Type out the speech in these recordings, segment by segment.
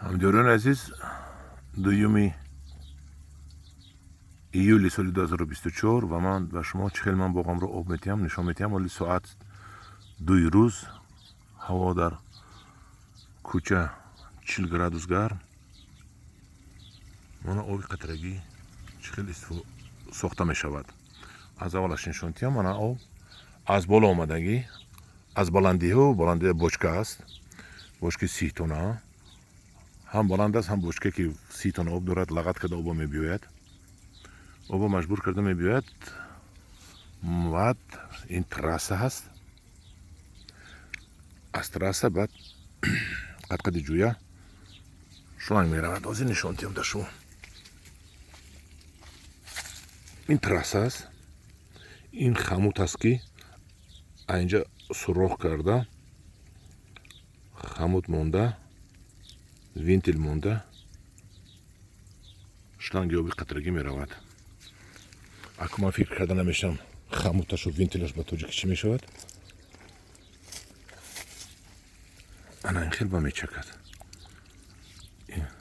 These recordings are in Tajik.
ҳамҷоёни азиз, 2 июли соли 2024 ва ман ба шумо чӣ хел ман боғамро об метиҳам нишон метиҳам. оли соат 2 рӯз, ҳаво дар кӯча 40 градус гарм. мана оби қатрагӣ чӣ хел сохта мешавад. аз аввалаш нишон диҳам, мана об аз боло омадагӣ, аз баландиҳо баландии бочка аст, бочки 30 тонна, ҳам баланд аст, ҳам бочка ки 30 тонна об дорад, лағат карда обо мебиёяд, обо маҷбур карда мебиёяд. баъд ин трасса ҳаст, аз трасса баъд қад-қади ҷӯя шланг меравад. ҳозир нишон диҳам дар шумо. ин трасса аст, ин хамут аст ки аинҷа сурох карда хамут монда, вентил монда, шланги оби қатрагӣ меравад. ако ман фикр карда намешавам хамуташу вентилаш ба тоҷики чӣ мешавад. ана ин хел ба мечакад.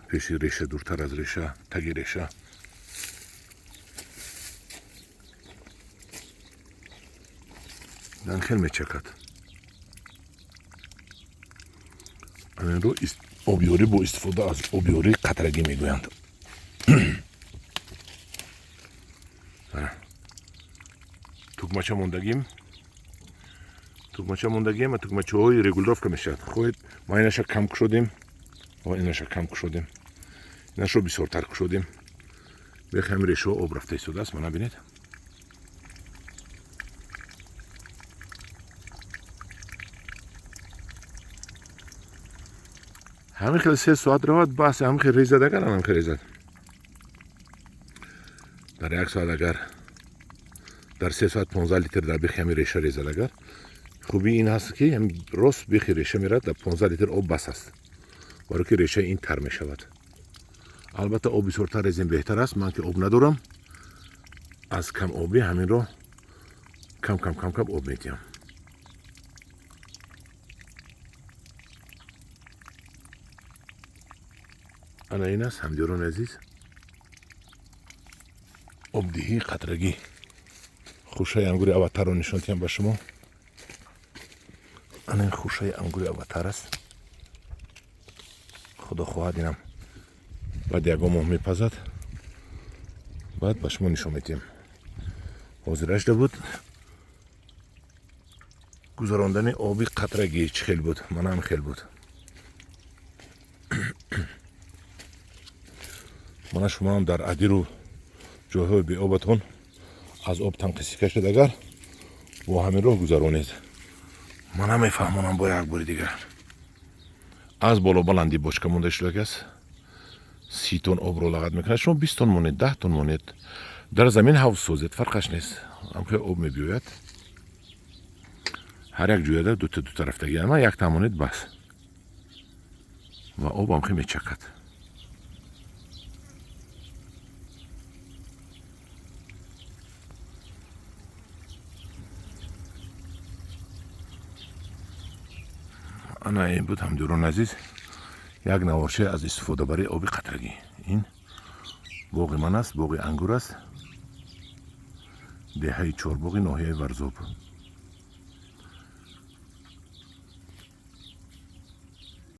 пеши реша, дуртар аз реша, таги реша. ин хел мечакад. инро обёрӣ бо истифода аз обёрӣ қатрагӣ мегӯянд. тугмача мондагим ва тугмачаҳои регулировка мешавад. хоҳед ма инаша кам кушодем ва инаша кам кушодем, инашро бисёртар кушодем. бехи ҳамин решаҳо об рафта истодааст. мана бинед, ҳамин хел 3 соат равад, баъси ҳамин хел резад. агар ҳамин хел резад дар 1 соат, агар дар 3 соат 15 литр дар бехи ҳамин реша резад. агар хубии ин ҳаст ки рост бехи реша мерад, дар 15 литр об бас аст, баро ки решаи ин тар мешавад. албатта об бисёртар резем беҳтар аст. ман ки об надорам, аз кам обӣ ҳаминро кам об медиҳам. ана ин аст ҳамдиёрони азиз, обдиҳии қатрагӣ. хушаи ангури аватарро нишон диҳам ба шумо. ана ин хушаи ангури аватар аст. худо хоҳад инам баъд 1 моҳ мепазад, баъд ба шумо нишон медиҳам. ҳозираш да буд гузарондани оби қатрагӣ чӣ хел буд. мана ҳам хел буд. мана шумоам дар адиру ҷойҳои беобатон аз об танқисӣ кашед, агар бо ҳамин роҳ гузаронед. ман намефаҳмонам бо як бори дигар. аз боло баланди бочка монда шуда аст, 30 тонн обро лағат мекунад. шумо 20 тонн монед, 10 тонн монед, дар замин ҳавз созед, фарқаш нест. ҳамхел об мебиёяд, ҳар як ҷӯяда ду тарафдагӣ, ама як тан монед бас, ва об ҳамхел мечакад. ана ин буд ҳамдиёрони азиз, як наворче аз истифодабарии оби қатрагӣ. ин боғи ман аст, боғи ангур аст, деҳаи Чорбоғи, ноҳияи Варзоб.